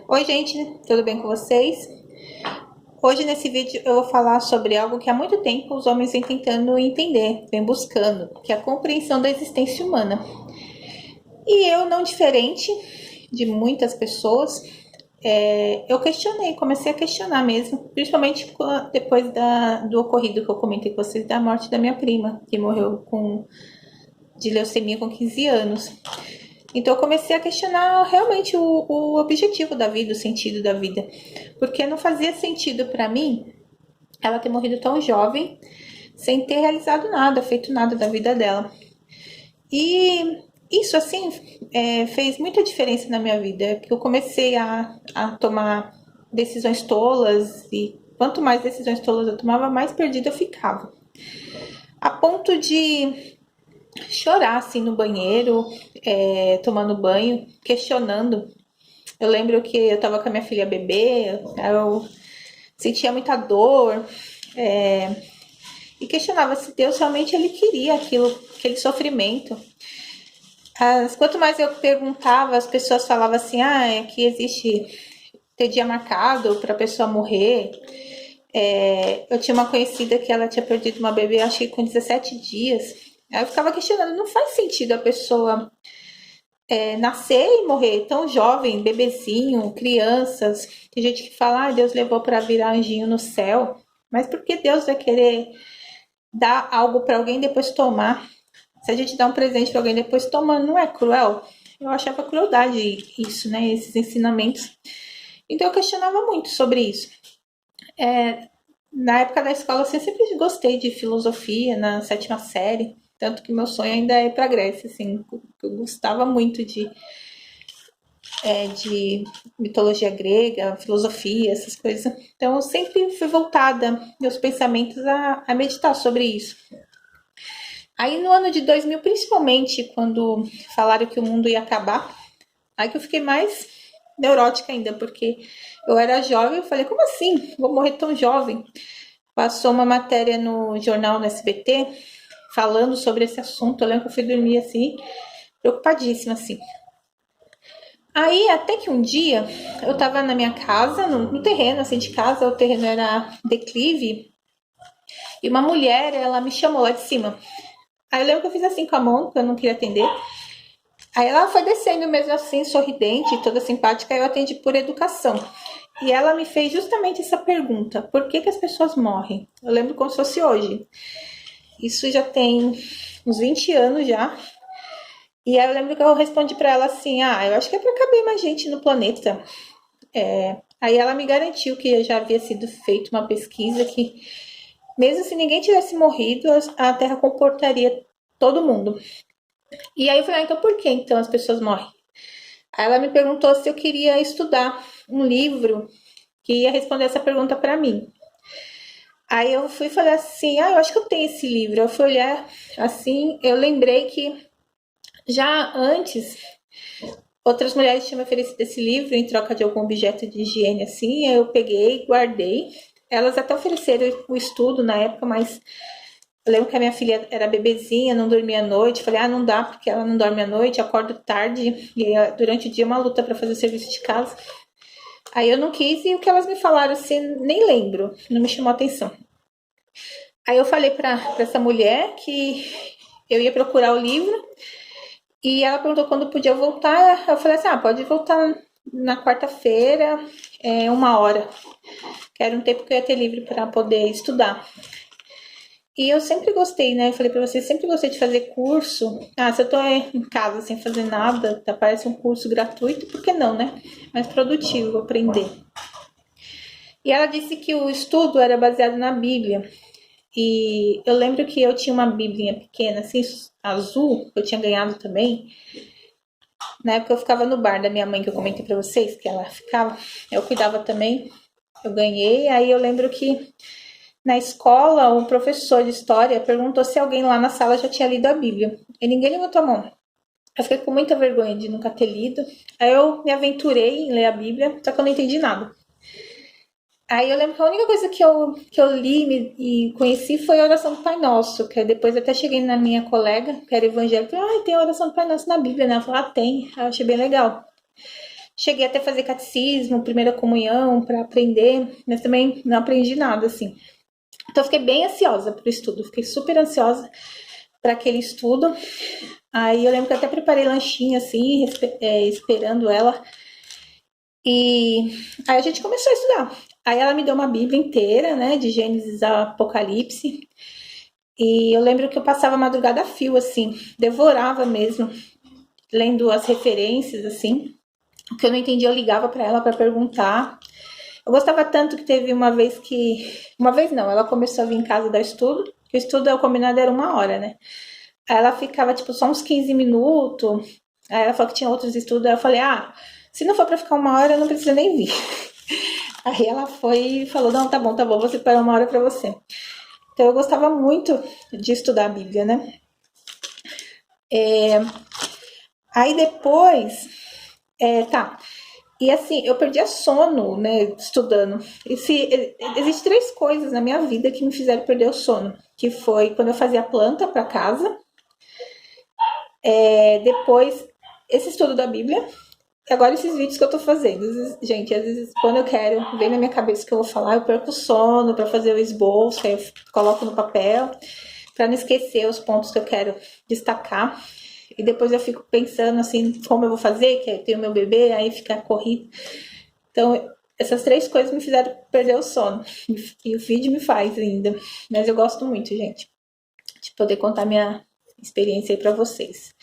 Oi, gente, tudo bem com vocês? Hoje nesse vídeo eu vou falar sobre algo que há muito tempo os homens vêm tentando entender, vêm buscando, que é a compreensão da existência humana. E eu, não diferente de muitas pessoas, eu questionei, comecei a questionar mesmo, principalmente depois do ocorrido que eu comentei com vocês, da morte da minha prima, que morreu de leucemia com 15 anos. Então eu comecei a questionar realmente o objetivo da vida, o sentido da vida. Porque não fazia sentido para mim ela ter morrido tão jovem, sem ter realizado nada, feito nada da vida dela. E isso, assim, fez muita diferença na minha vida, que eu comecei a tomar decisões tolas, e quanto mais decisões tolas eu tomava, mais perdida eu ficava. A ponto de chorar, assim, no banheiro, tomando banho, questionando. Eu lembro que eu tava com a minha filha bebê, eu sentia muita dor, e questionava se Deus realmente ele queria aquele sofrimento. Quanto mais eu perguntava, as pessoas falavam assim, é que existe ter dia marcado para a pessoa morrer. Eu tinha uma conhecida que ela tinha perdido uma bebê, acho que com 17 dias. Aí eu ficava questionando, não faz sentido a pessoa nascer e morrer tão jovem, bebezinho, crianças. Tem gente que fala, Deus levou para virar anjinho no céu. Mas por que Deus vai querer dar algo para alguém e depois tomar? Se a gente dá um presente para alguém e depois toma, não é cruel? Eu achava crueldade isso, né? Esses ensinamentos. Então eu questionava muito sobre isso. Na época da escola, assim, eu sempre gostei de filosofia, na sétima série. Tanto que meu sonho ainda é ir pra Grécia, assim. Eu gostava muito de mitologia grega, filosofia, essas coisas. Então eu sempre fui voltada, meus pensamentos, a meditar sobre isso. Aí no ano de 2000, principalmente, quando falaram que o mundo ia acabar, aí que eu fiquei mais neurótica ainda, porque eu era jovem, eu falei, como assim? Vou morrer tão jovem? Passou uma matéria no jornal no SBT falando sobre esse assunto. Eu lembro que eu fui dormir assim, preocupadíssima assim. Aí até que um dia eu tava na minha casa, no terreno assim de casa, o terreno era declive, e uma mulher, ela me chamou lá de cima. Aí eu lembro que eu fiz assim com a mão, que eu não queria atender. Aí ela foi descendo mesmo assim, sorridente, toda simpática, eu atendi por educação. E ela me fez justamente essa pergunta: por que as pessoas morrem? Eu lembro como se fosse hoje. Isso já tem uns 20 anos já. E aí eu lembro que eu respondi para ela assim: eu acho que é para caber mais gente no planeta. Aí ela me garantiu que já havia sido feita uma pesquisa que, mesmo se ninguém tivesse morrido, a Terra comportaria todo mundo. E aí eu falei, então por que então as pessoas morrem? Aí ela me perguntou se eu queria estudar um livro que ia responder essa pergunta para mim. Aí eu fui e falei assim, eu acho que eu tenho esse livro. Eu fui olhar assim, eu lembrei que já antes outras mulheres tinham me oferecido esse livro em troca de algum objeto de higiene assim, eu peguei, guardei. Elas até ofereceram o estudo na época, mas eu lembro que a minha filha era bebezinha, não dormia à noite. Falei, não dá, porque ela não dorme à noite, acordo tarde, e durante o dia é uma luta para fazer o serviço de casa. Aí eu não quis, e o que elas me falaram, assim, nem lembro, não me chamou a atenção. Aí eu falei para essa mulher que eu ia procurar o livro, e ela perguntou quando podia voltar. Eu falei assim, pode voltar na quarta-feira, 1 hora. Que era um tempo que eu ia ter livre para poder estudar. E eu sempre gostei, né? Eu falei pra vocês, sempre gostei de fazer curso. Se eu tô em casa sem fazer nada, parece um curso gratuito, por que não, né? Mais produtivo, aprender. E ela disse que o estudo era baseado na Bíblia. E eu lembro que eu tinha uma biblinha pequena, assim, azul, que eu tinha ganhado também. Na época eu ficava no bar da minha mãe, que eu comentei pra vocês, que ela ficava. Eu cuidava também, eu ganhei. Aí eu lembro que na escola, o professor de história perguntou se alguém lá na sala já tinha lido a Bíblia. E ninguém levantou a mão. Eu fiquei com muita vergonha de nunca ter lido. Aí eu me aventurei em ler a Bíblia, só que eu não entendi nada. Aí eu lembro que a única coisa que eu li e conheci foi a oração do Pai Nosso, que depois até cheguei na minha colega, que era evangélica, e falei, tem a oração do Pai Nosso na Bíblia, né? Ela falou, tem. Eu achei bem legal. Cheguei até a fazer catecismo, primeira comunhão para aprender, mas também não aprendi nada assim. Então eu fiquei bem ansiosa pro estudo, fiquei super ansiosa para aquele estudo. Aí eu lembro que eu até preparei lanchinho assim, esperando ela. E aí a gente começou a estudar. Aí ela me deu uma Bíblia inteira, né, de Gênesis a Apocalipse. E eu lembro que eu passava a madrugada a fio, assim, devorava mesmo, lendo as referências, assim. O que eu não entendia, eu ligava para ela para perguntar. Eu gostava tanto que teve uma vez que... Uma vez não, ela começou a vir em casa dar estudo. O estudo, o combinado era 1 hora, né? Aí ela ficava, tipo, só uns 15 minutos. Aí ela falou que tinha outros estudos. Aí eu falei, se não for pra ficar 1 hora, não precisa nem vir. Aí ela foi e falou, não, tá bom, vou separar 1 hora pra você. Então eu gostava muito de estudar a Bíblia, né? Aí depois, tá. E assim, eu perdia sono, né, estudando. Existem 3 coisas na minha vida que me fizeram perder o sono. Que foi quando eu fazia planta pra casa. Depois, esse estudo da Bíblia. E agora esses vídeos que eu tô fazendo. Gente, às vezes quando eu quero, vem na minha cabeça o que eu vou falar, eu perco o sono pra fazer o esboço, aí eu coloco no papel, pra não esquecer os pontos que eu quero destacar. E depois eu fico pensando assim, como eu vou fazer, que eu tenho meu bebê, aí fica corrido. Então, essas 3 coisas me fizeram perder o sono. E o vídeo me faz ainda. Mas eu gosto muito, gente, de poder contar minha experiência aí pra vocês.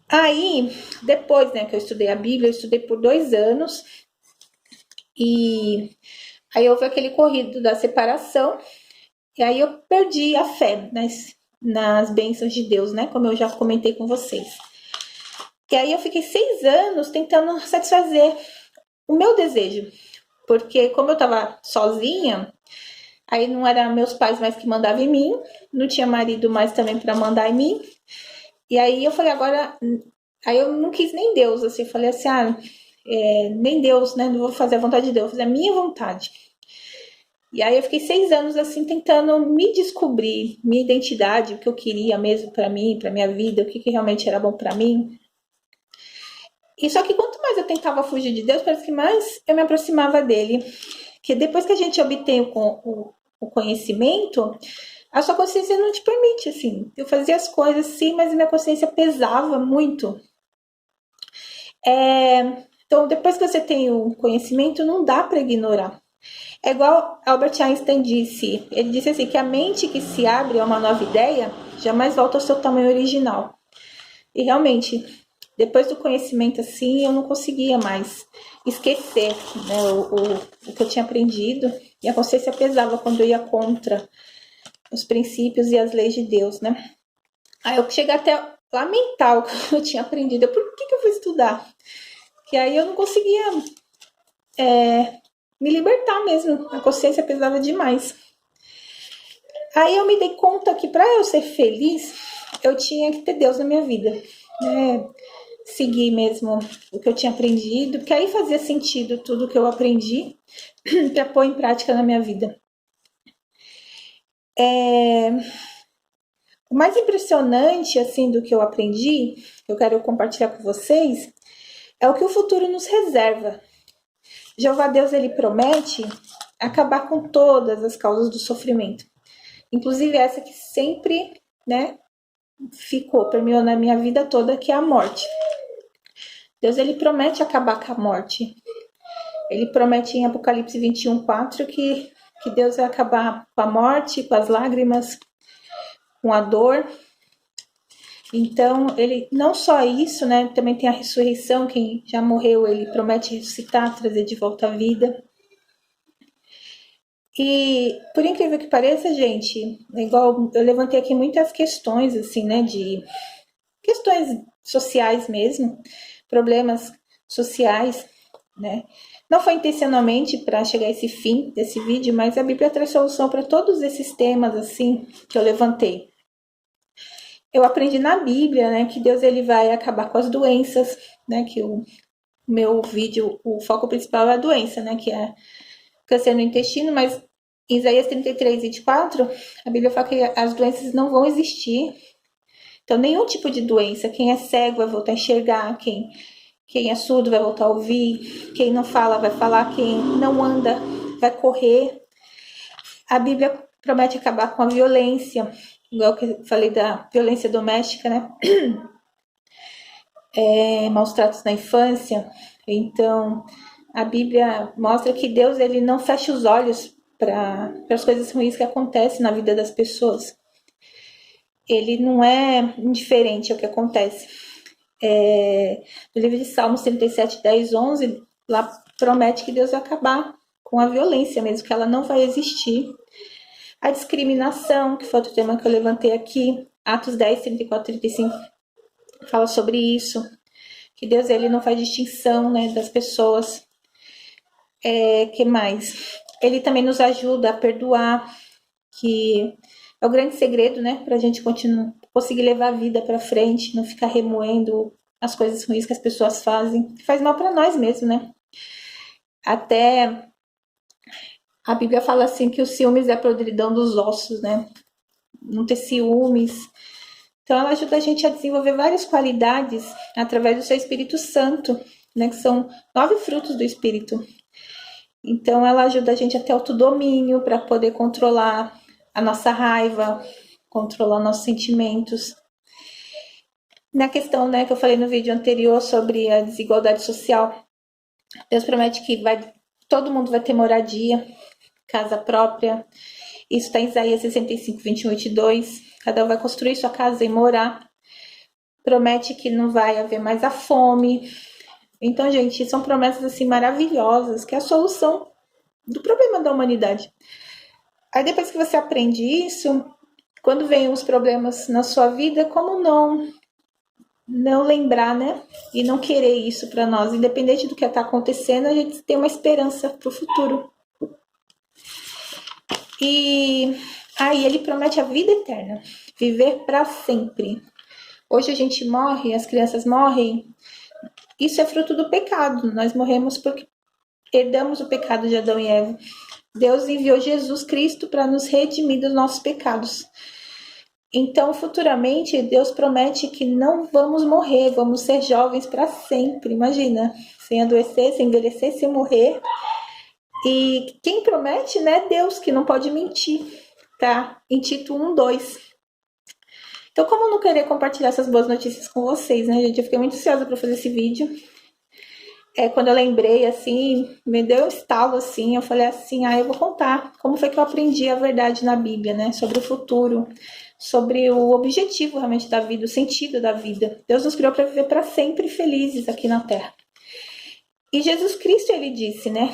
Aí, depois, né, que eu estudei a Bíblia, eu estudei por 2 anos. E aí houve aquele corrido da separação. E aí eu perdi a fé nas bênçãos de Deus, né? Como eu já comentei com vocês. E aí eu fiquei 6 anos tentando satisfazer o meu desejo. Porque como eu tava sozinha, aí não era meus pais mais que mandavam em mim, não tinha marido mais também para mandar em mim. E aí eu falei, agora... Aí eu não quis nem Deus, assim, falei assim, nem Deus, né? Não vou fazer a vontade de Deus, vou fazer a minha vontade. E aí eu fiquei 6 anos, assim, tentando me descobrir, minha identidade, o que eu queria mesmo pra mim, pra minha vida, o que realmente era bom pra mim. E só que quanto mais eu tentava fugir de Deus, parece que mais eu me aproximava dele. Porque depois que a gente obtém o conhecimento, a sua consciência não te permite, assim. Eu fazia as coisas, sim, mas minha consciência pesava muito. Então, depois que você tem o conhecimento, não dá para ignorar. É igual Albert Einstein disse. Ele disse assim, que a mente que se abre a uma nova ideia jamais volta ao seu tamanho original. E realmente, depois do conhecimento assim, eu não conseguia mais esquecer, né, o que eu tinha aprendido. E a consciência pesava quando eu ia contra os princípios e as leis de Deus, né? Aí eu cheguei até a lamentar o que eu tinha aprendido. Por que eu fui estudar? Que aí eu não conseguia me libertar mesmo. A consciência pesava demais. Aí eu me dei conta que para eu ser feliz, eu tinha que ter Deus na minha vida, né? Seguir mesmo o que eu tinha aprendido, porque aí fazia sentido tudo que eu aprendi para pôr em prática na minha vida. O mais impressionante, assim, do que eu aprendi, que eu quero compartilhar com vocês, é o que o futuro nos reserva. Jeová Deus, ele promete acabar com todas as causas do sofrimento. Inclusive essa que sempre, né, permeou na minha vida toda, que é a morte. Deus, ele promete acabar com a morte. Ele promete em Apocalipse 21:4 que Deus vai acabar com a morte, com as lágrimas, com a dor. Então, ele não só isso, né? Também tem a ressurreição. Quem já morreu, ele promete ressuscitar, trazer de volta a vida. E, por incrível que pareça, gente, igual eu levantei aqui muitas questões, assim, né? De questões sociais mesmo, problemas sociais, né? Não foi intencionalmente para chegar a esse fim desse vídeo, mas a Bíblia traz solução para todos esses temas, assim, que eu levantei. Eu aprendi na Bíblia, né, que Deus, ele vai acabar com as doenças, né, que o meu vídeo, o foco principal é a doença, né, que é câncer no intestino, mas em Isaías 33:24, a Bíblia fala que as doenças não vão existir. Então, nenhum tipo de doença. Quem é cego vai voltar a enxergar, quem Quem é surdo vai voltar a ouvir, quem não fala vai falar, quem não anda vai correr. A Bíblia promete acabar com a violência, igual que eu falei da violência doméstica, né? Maus tratos na infância. Então, a Bíblia mostra que Deus ele não fecha os olhos para as coisas ruins que acontecem na vida das pessoas. Ele não é indiferente ao que acontece. No livro de Salmos 37, 10, 11, lá promete que Deus vai acabar com a violência mesmo, que ela não vai existir. A discriminação, que foi outro tema que eu levantei aqui, Atos 10, 34, 35, fala sobre isso, que Deus ele não faz distinção, né, das pessoas. Que mais? Ele também nos ajuda a perdoar, que é o grande segredo, né, para a gente conseguir levar a vida para frente, não ficar remoendo as coisas ruins que as pessoas fazem, que faz mal para nós mesmos, né? Até a Bíblia fala assim que o ciúmes é a podridão dos ossos, né? Não ter ciúmes. Então ela ajuda a gente a desenvolver várias qualidades através do seu Espírito Santo, né? Que são 9 frutos do Espírito. Então ela ajuda a gente a ter autodomínio para poder controlar a nossa raiva, controlar nossos sentimentos. Na questão, né, que eu falei no vídeo anterior sobre a desigualdade social, Deus promete que todo mundo vai ter moradia, casa própria. Isso está em Isaías 65, 21 e 22. Cada um vai construir sua casa e morar. Promete que não vai haver mais a fome. Então, gente, são promessas assim maravilhosas, que é a solução do problema da humanidade. Aí depois que você aprende isso, quando vem os problemas na sua vida, como não lembrar, né? E não querer isso para nós, independente do que está acontecendo, a gente tem uma esperança para o futuro. E aí ele promete a vida eterna, viver para sempre. Hoje a gente morre, as crianças morrem. Isso é fruto do pecado. Nós morremos porque herdamos o pecado de Adão e Eva. Deus enviou Jesus Cristo para nos redimir dos nossos pecados. Então, futuramente, Deus promete que não vamos morrer, vamos ser jovens para sempre. Imagina, sem adoecer, sem envelhecer, sem morrer. E quem promete, né? Deus, que não pode mentir, tá? Em Tito 1, 2. Então, como eu não queria compartilhar essas boas notícias com vocês, né, gente? Eu fiquei muito ansiosa para fazer esse vídeo. Quando eu lembrei, assim, me deu um estalo, assim, eu falei assim, eu vou contar como foi que eu aprendi a verdade na Bíblia, né? Sobre o futuro, sobre o objetivo realmente da vida, o sentido da vida. Deus nos criou para viver para sempre felizes aqui na Terra. E Jesus Cristo, ele disse, né?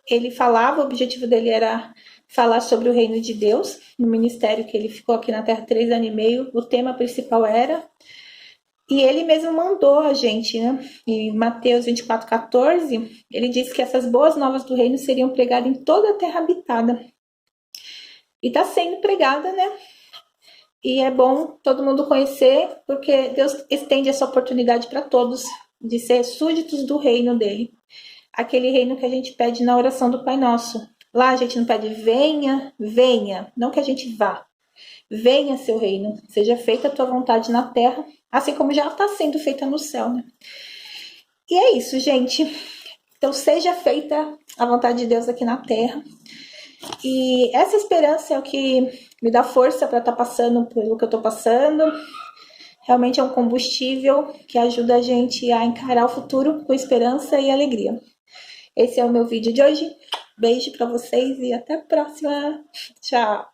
Ele falava, o objetivo dele era falar sobre o reino de Deus, no ministério que ele ficou aqui na Terra 3 anos e meio, o tema principal era... E ele mesmo mandou a gente, né? Em Mateus 24, 14, ele disse que essas boas novas do reino seriam pregadas em toda a terra habitada. E está sendo pregada, né? E é bom todo mundo conhecer, porque Deus estende essa oportunidade para todos de ser súditos do reino dele. Aquele reino que a gente pede na oração do Pai Nosso. Lá a gente não pede venha, venha, não que a gente vá. Venha seu reino, seja feita a tua vontade na terra, assim como já está sendo feita no céu, né? E é isso, gente. Então seja feita a vontade de Deus aqui na terra. E essa esperança é o que me dá força para estar passando pelo que eu estou passando. Realmente é um combustível que ajuda a gente a encarar o futuro com esperança e alegria. Esse é o meu vídeo de hoje. Beijo para vocês e até a próxima. Tchau!